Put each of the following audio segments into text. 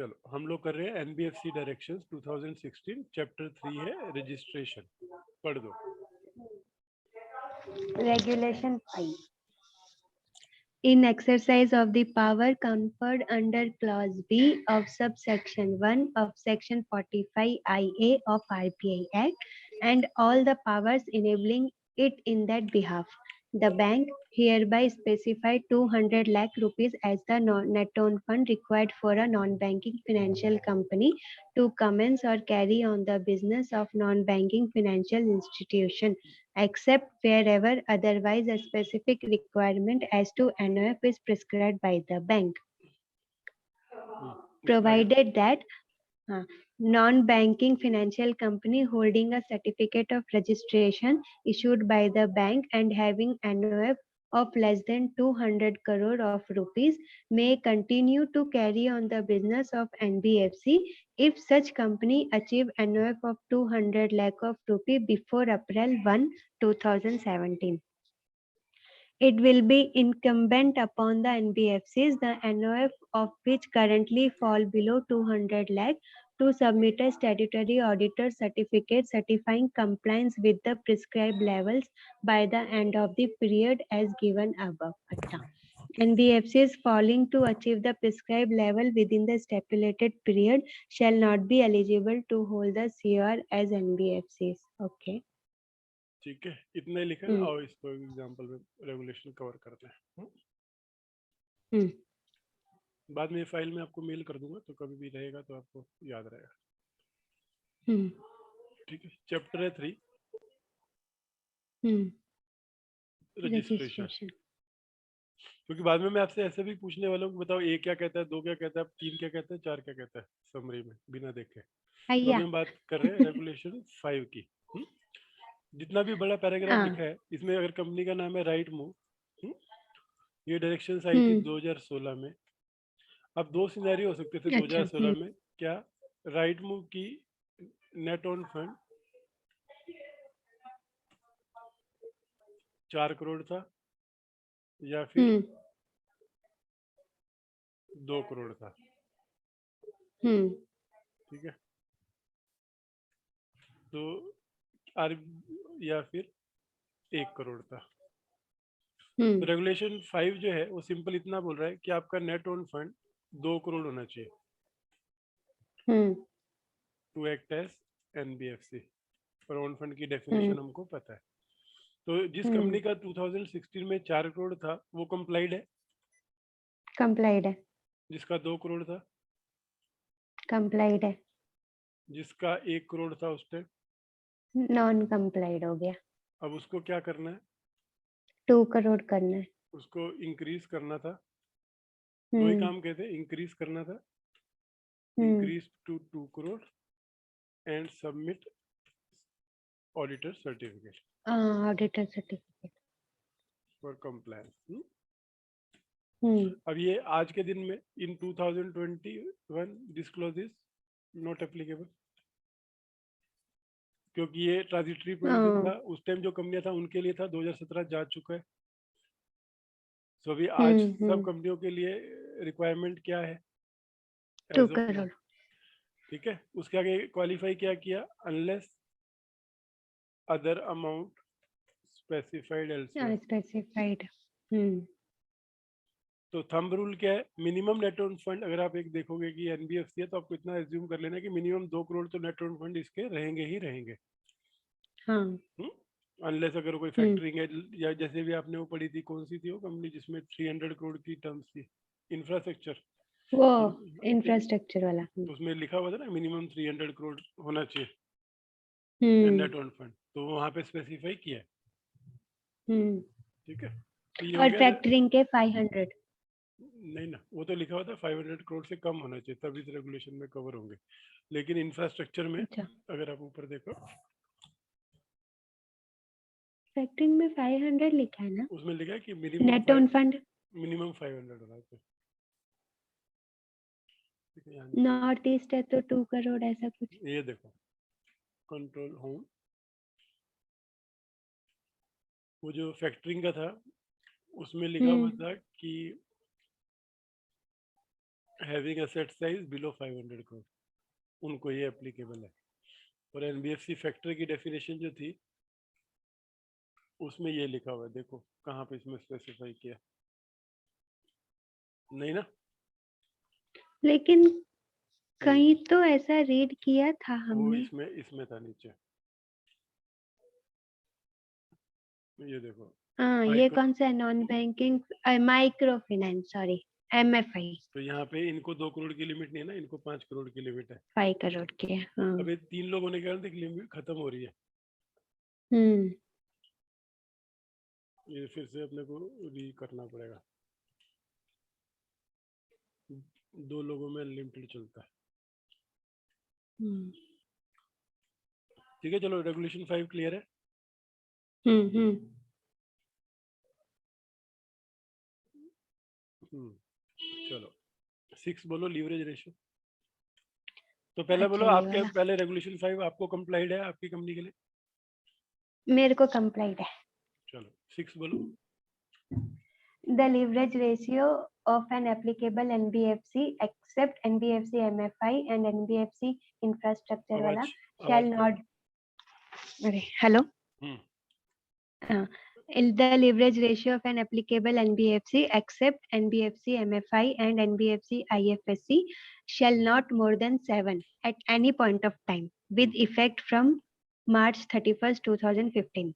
चलो हम लोग कर रहे हैं एनबीएफसी डायरेक्शंस 2016 चैप्टर 3 है रजिस्ट्रेशन। पढ़ दो। Regulation 5. In exercise of the power conferred under Clause B of subsection 1 of Section 45 IA of RBI Act and all the powers enabling it in that behalf, the bank hereby specified 200 lakh rupees as the net own fund required for a non-banking financial company to commence or carry on the business of non-banking financial institution, except wherever otherwise a specific requirement as to NOF is prescribed by the bank. Provided that non-banking financial company holding a certificate of registration issued by the bank and having NOF of less than 200 crore of rupees may continue to carry on the business of NBFC if such company achieve NOF of 200 lakh of rupee before April 1, 2017. It will be incumbent upon the NBFCs, the NOF of which currently fall below 200 lakh, to submit a statutory auditor certificate certifying compliance with the prescribed levels by the end of the period as given above. NBFCs failing to achieve the prescribed level within the stipulated period shall not be eligible to hold the CR as NBFCs. Okay. ठीक है, इतना ही लिखा है। आओ इसको example में regulation cover करते हैं। बाद में फाइल में आपको मेल कर दूंगा, तो कभी भी रहेगा तो आपको याद रहेगा। ठीक है, चैप्टर है 3 रजिस्ट्रेशन। क्योंकि बाद में मैं आपसे ऐसे भी पूछने वाला हूँ कि बताओ ए क्या कहता है, 2 क्या कहता है, 3 क्या कहता है, 4 क्या कहता है, समरी में बिना देखे। तो अभी हम बात कर रहे हैं रेगुलेशन 5 की। जितना भी बड़ा पैराग्राफ लिखा है इसमें, अगर कंपनी का नाम है राइट मूव, ये डायरेक्शंस आई थी 2016 में। अब 2 सिनेरियो हो सकते थे 2016 में। क्या राइट मूव की नेट ऑन फंड 4 करोड़ था या फिर 2 करोड़ था। ठीक है, तो या फिर 1 करोड़ था। तो रेगुलेशन 5 जो है वो सिंपल इतना बोल रहा है कि आपका नेट ओन फंड 2 करोड़ होना चाहिए टू एक्ट एज एनबीएफसी। पर ओन फंड की डेफिनेशन हमको पता है। तो जिस कंपनी का 2016 में 4 करोड़ था वो कंप्लाइड है। कंप्लाइड है। जिसका 2 करोड़ था कंप्लाइड है। जिसका 1 करोड़ था उस टाइम नॉन कंप्लाइड हो गया। अब उसको क्या करना है? 2 करोड़ करना है। उसको इंक्रीज करना था। दो ही काम कहते, इंक्रीज करना था, increase to 2 crore and submit auditor certificate. Auditor certificate for compliance. अब ये आज के दिन में in 2021 this clause is not applicable, क्योंकि ये ट्रांजिटरी प्रोविजन था। उस टाइम जो कंपनियां था उनके लिए था, 2017 जा चुका है। सो अभी आज सब कंपनियों के लिए रिक्वायरमेंट क्या है? 2 करोड़। ठीक है, उसके आगे क्वालिफाई क्या किया? Unless other amount specified elsewhere. Specified. तो थंब रूल क्या है? मिनिमम नेट ओन फंड, अगर आप एक देखोगे कि एनबीएफसी है तो आपको इतना एज्यूम कर लेना कि मिनिमम 2 करोड़ तो नेट ओन फंड इसके रहेंगे ही रहेंगे। अनलेस अगर कोई फैक्टरिंग है, या जैसे भी आपने वो पढ़ी थी, कौन सी थी वो कंपनी जिसमें 300 करोड़ की टर्म्स थी, इंफ्रास्ट्रक्चर। वो इंफ्रास्ट्रक्चर वाला, उसमें लिखा हुआ था ना मिनिमम 300 करोड़ होना चाहिए नेट ओन फंड, तो वहां पे स्पेसिफाई किया है। ठीक है, तो ये और फैक्टरिंग के 500 नहीं ना, वो तो लिखा हुआ था 500 करोड़ से कम होना चाहिए, तभी इस रेगुलेशन में कवर होंगे। लेकिन इंफ्रास्ट्रक्चर में अगर आप ऊपर देखो, फैक्टरिंग में 500 लिखा है ना, उसमें लिखा है कि minimum net on fund minimum 500 होना चाहिए। नॉर्थ ईस्ट है तो 2 करोड़ ऐसा कुछ। ये देखो कंट्रोल होम, वो जो फैक्टरिंग का था उसमें लिखा हुआ था कि having asset size below 500 crore, उनको ये एप्लीकेबल है। और एनबीएफसी फैक्टर की डेफिनेशन जो थी उसमें ये लिखा हुआ है, देखो कहाँ पे इसमें स्पेसिफाई किया, नहीं ना? लेकिन कहीं तो ऐसा रीड किया था वो हमने। इसमें था नीचे, ये देखो। हाँ, ये माइक्रो, कौन सा है? Non banking micro finance, sorry, MFI. तो यहाँ पे इनको 2 करोड़ की लिमिट नहीं है ना, इनको 5 करोड़ की लिमिट है। 5 करोड़ के। हाँ। अब ये 3 लोग होने के कारण लिमिट खत्म हो रही है, हम्म। ये फिर से अपने को री करना पड़ेगा। 2 लोगों में लिमिटेड चलता है। ठीक है, चलो रेगुलेशन 5 क्लियर है। हम्म। चलो 6 बोलो, लीवरेज रेशियो। तो पहले बोलो, अच्छा, ये आपके वाला पहले रेगुलेशन 5 आपको कंप्लाइड है आपकी कंपनी के लिए? मेरे को कंप्लाइंट है। चलो 6 बोलो। The leverage ratio of an applicable NBFC except NBFC MFI and NBFC infrastructure वाला shall not. अरे hello. The leverage ratio of an applicable NBFC except NBFC MFI and NBFC IFSC shall not more than 7 at any point of time with effect from March 31st, 2015.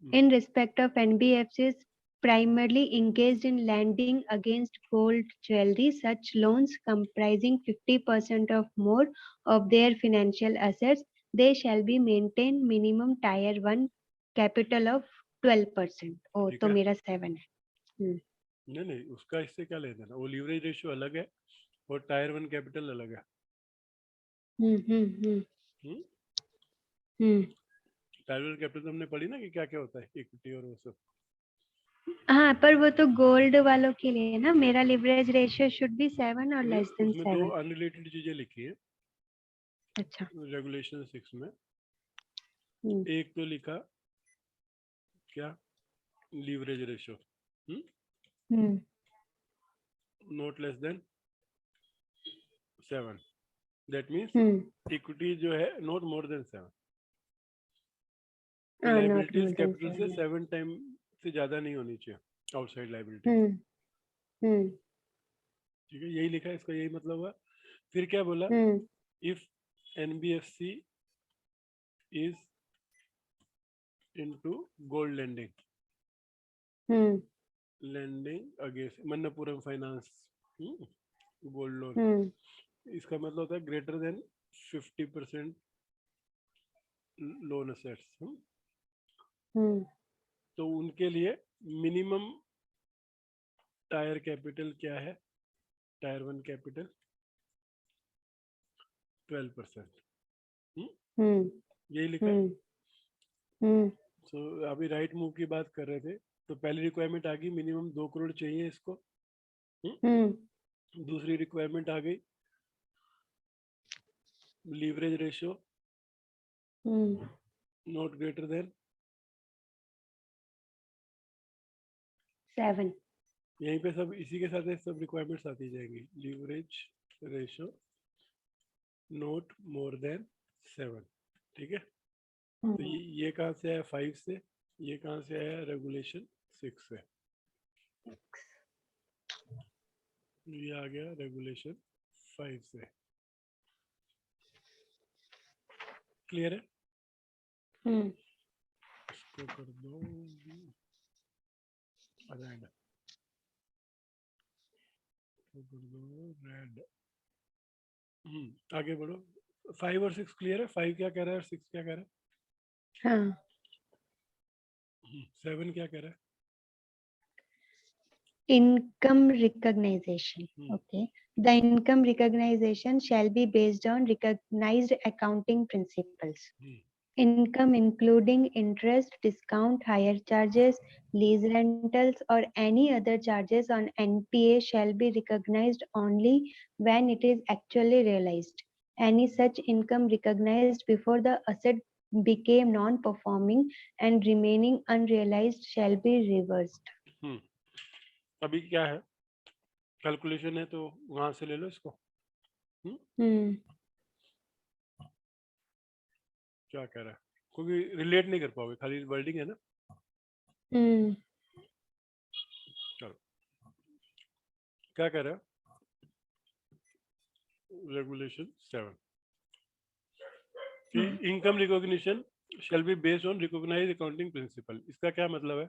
In respect of NBFCs primarily engaged in lending against gold jewelry, such loans comprising 50% of more of their financial assets, they shall be maintained minimum Tier 1 capital of 12%. ओ तो मेरा 7 है। नहीं, उसका इससे क्या लेना है? वो लीवरेज रेशियो अलग है और टायर 1 कैपिटल अलग है। टायर 1 कैपिटल हमने पढ़ी ना कि क्या क्या होता है, इक्विटी और वो सब। हाँ, पर वो तो गोल्ड वालों के लिए है ना। मेरा लिवरेज रेशियो शुड बी 7 और लेस देन उसमें 2 7। अनरिलेटेड चीजें लिखी है अच्छा। रेगुलेशन 6 में। एक तो लिखा क्या, leverage ratio not less than 7, that means equity जो है not more than 7, liabilities capital से 7 टाइम से ज्यादा नहीं होनी चाहिए आउटसाइड लायबिलिटीज। ठीक है, यही लिखा है, इसका यही मतलब हुआ। फिर क्या बोला, if NBFC is into gold lending against Manappuram finance gold loan, इसका मतलब होता है ग्रेटर देन 50% लोन असेट्स। तो उनके लिए मिनिमम टायर कैपिटल क्या है? Tyre 1 capital 12%। यही लिखा है। तो अभी राइट मूव की बात कर रहे थे, तो पहली रिक्वायरमेंट आ गई मिनिमम 2 करोड़ चाहिए इसको। दूसरी रिक्वायरमेंट आ गई leverage ratio not greater than 7। यहीं पे सब इसी के साथ सब रिक्वायरमेंट्स आती जाएंगी। Leverage ratio not more than 7। ठीक है, तो ये कहाँ से आया? 5 से। ये कहाँ से आया? रेगुलेशन 6 से। ये आ गया रेगुलेशन 5 से। क्लियर है? इसको कर दो रेड, रेड। आगे बढ़ो। 5 और 6 क्लियर है? 5 क्या कह रहा है और 6 क्या कह रहा है? हाँ। 7 क्या कह रहा है? Income recognition. Okay. The income recognition shall be based on recognized accounting principles. Income including interest, discount, hire charges, lease rentals, or any other charges on NPA shall be recognized only when it is actually realized. Any such income recognized before the asset became non-performing and remaining unrealized shall be reversed. अभी क्या है, calculation है तो वहां से ले लो इसको। क्या कह रहा है, क्योंकि रिलेट नहीं कर पाओगे, खाली वर्डिंग है ना। चलो क्या कह रहा है, रेगुलेशन 7 कि income recognition shall be based on recognized accounting principle। इसका क्या मतलब है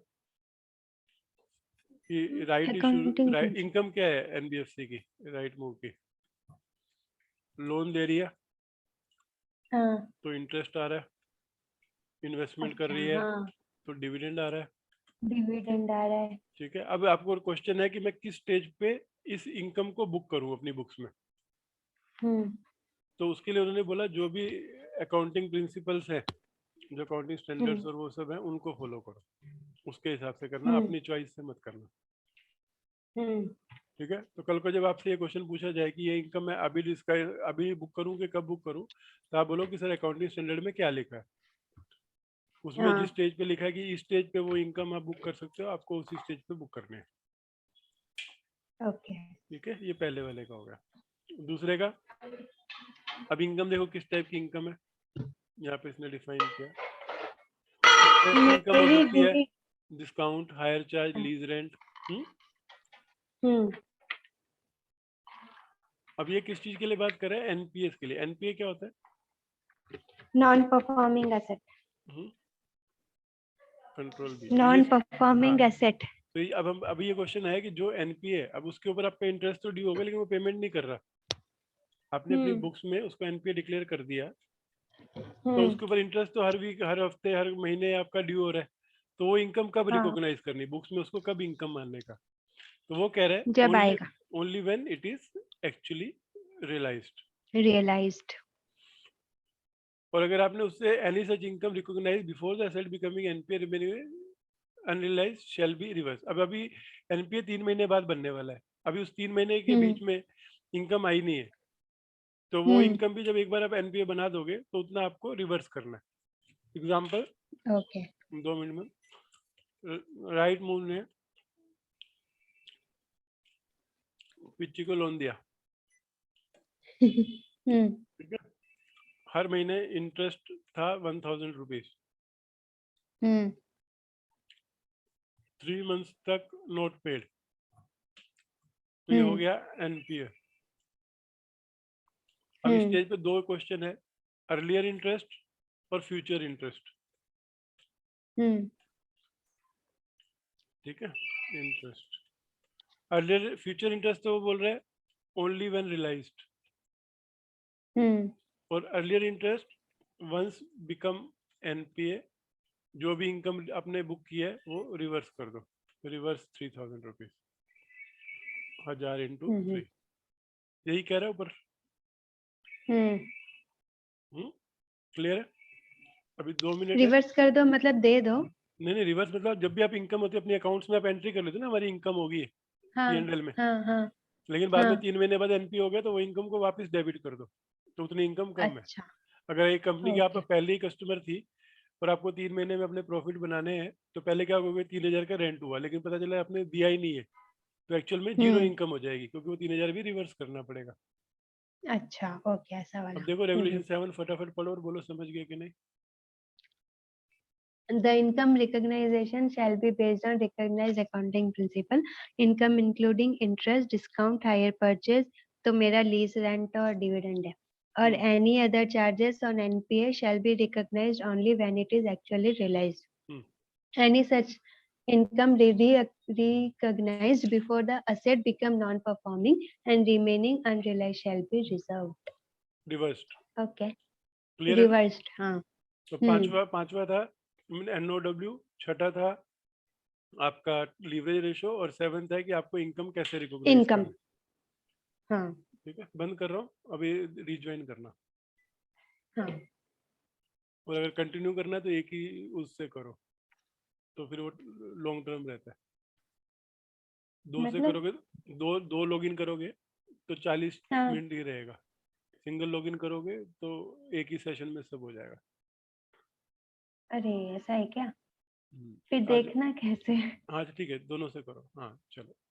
कि राइट इशू, अकाउंटिंग इनकम क्या है एनबीएफसी की, राइट मूव की, लोन दे रही है हाँ तो इंटरेस्ट आ रहा है, इन्वेस्टमेंट कर अच्छा रही है हाँ तो डिविडेंड आ रहा है। डिविडेंड आ रहा है। ठीक है, अब आपको क्वेश्चन है कि मैं किस स्टेज पे इस इनकम को बुक करूं अपनी बुक्स में। तो उसके लिए उन्होंने बोला जो भी अकाउंटिंग प्रिंसिपल्स है, जो अकाउंटिंग स्टैंडर्ड्स और वो सब है, उनको फॉलो करो, उसके हिसाब से करना, अपनी चॉइस से मत करना। ठीक है, तो कल को जब आपसे ये क्वेश्चन पूछा जाए कि ये इनकम मैं अभी अभी बुक करूं कि कब बुक करूं, तो आप बोलो कि सर अकाउंटिंग स्टैंडर्ड में क्या लिखा है, उसमें जिस हाँ स्टेज पे लिखा है कि इस स्टेज पे वो इनकम आप बुक कर सकते हो, आपको उसी स्टेज पे बुक करने हैं। ओके ठीक है, ये पहले वाले का हो गया। दूसरे का, अब इनकम देखो किस टाइप की इनकम है, यहाँ पे इसने डिफाइन किया। इनकम हो मेरी सकती है दीदी discount, hire charge, lease rent. अब ये किस चीज के लिए बात कर रहे हैं, एनपीएस के लिए। एनपीए क्या होता है, non performing asset. Control B. तो ये, नॉन हाँ, परफॉर्मिंग एसेट। तो ये अब हम अभी ये क्वेश्चन है कि जो एनपीए है, अब उसके ऊपर आपका इंटरेस्ट तो ड्यू होगा लेकिन वो पेमेंट नहीं कर रहा, आपने अपनी बुक्स में उसको एनपीए डिक्लेयर कर दिया, तो उसके ऊपर इंटरेस्ट तो हर वीक, हर हफ्ते, हर महीने आपका ड्यू हो रहा है, तो वो इनकम कब हाँ रिकॉग्नाइज करनी बुक्स में, उसको कब इनकम मानने का। तो वो कह रहे हैं जब ओनली, आएगा only when it is actually realised. Realised. और अगर आपने उससे any such income recognise before the asset becoming NPA remaining unrealised shall be reverse. अब अभी एनपीए 3 महीने बाद बनने वाला है, अभी उस 3 महीने के बीच में इनकम आई नहीं है, तो वो इनकम भी जब एक बार आप एनपीए बना दोगे तो उतना आपको रिवर्स करना है। एग्जाम्पल, ओके 2 मिनट में, राइट मूव ने पिच्ची को लोन दिया, ठीक है, हर महीने इंटरेस्ट था 1000 रुपीज, 3 मंथ्स तक नोट पेड, तो ये हो गया एनपीए। अब इस स्टेज पे दो क्वेश्चन है, अर्लियर इंटरेस्ट और फ्यूचर इंटरेस्ट। ठीक है, इंटरेस्ट, अर्लियर, फ्यूचर इंटरेस्ट तो वो बोल रहे हैं ओनली व्हेन रियलाइज्ड, और earlier interest once become NPA, जो भी इनकम आपने बुक की है वो रिवर्स कर दो, रिवर्स 3000 रुपीज, 1000 × 3, यही कह रहा है ऊपर। क्लियर है, अभी 2 मिनट है। रिवर्स कर दो मतलब दे दो। नहीं नहीं, रिवर्स मतलब जब भी आप इनकम होती है अपने अकाउंट्स में आप एंट्री कर लेते हो ना, हमारी इनकम होगी हाँ पीएनएल में, हाँ हाँ लेकिन बाद में हाँ 3 महीने बाद एनपी हो गया तो वो इनकम को वापस डेबिट कर दो, तो उतनी इनकम कम है। अच्छा अगर एक कंपनी की आप ओके पहले ही कस्टमर थी और आपको 3 महीने में अपने प्रॉफिट बनाने हैं, तो पहले क्या होगा, 3000 का रेंट हुआ लेकिन पता चला आपने दिया ही नहीं है, तो एक्चुअल में जीरो इनकम हो जाएगी, क्योंकि वो 3000 भी रिवर्स करना पड़ेगा। अच्छा ओके ऐसा अब वाला। देखो रेगुलेशन 7 फटाफट पढ़ो और बोलो समझ गए कि नहीं। The income recognition shall be based on recognized accounting principle. Income including interest, discount, hire purchase, तो मेरा lease rent और dividend है, और any other charges on NPA shall be recognized only when it is actually realized. Any such income recognized before the asset become non-performing and remaining unrealized shall be reserved. Reversed, Okay, clear है ना। reversed. हाँ तो पांचवा था एनओडब्ल्यू, छठा था आपका leverage ratio, और 7th है कि आपको इनकम कैसे रिकॉग्नाइज income. करना। हाँ ठीक है, बंद कर रहा हूँ, अभी रिज्वाइन करना, हाँ और अगर कंटिन्यू करना है तो एक ही उससे करो, तो फिर वो लॉन्ग टर्म रहता है। दो से मतलब करोगे, दो दो लॉगिन करोगे तो 40 हाँ मिनट ही रहेगा, सिंगल लॉगिन करोगे तो एक ही सेशन में सब हो जाएगा। अरे ऐसा है क्या? हम्म, फिर आज, देखना कैसे? हाँ ठीक है, दोनों से करो, हाँ चलो।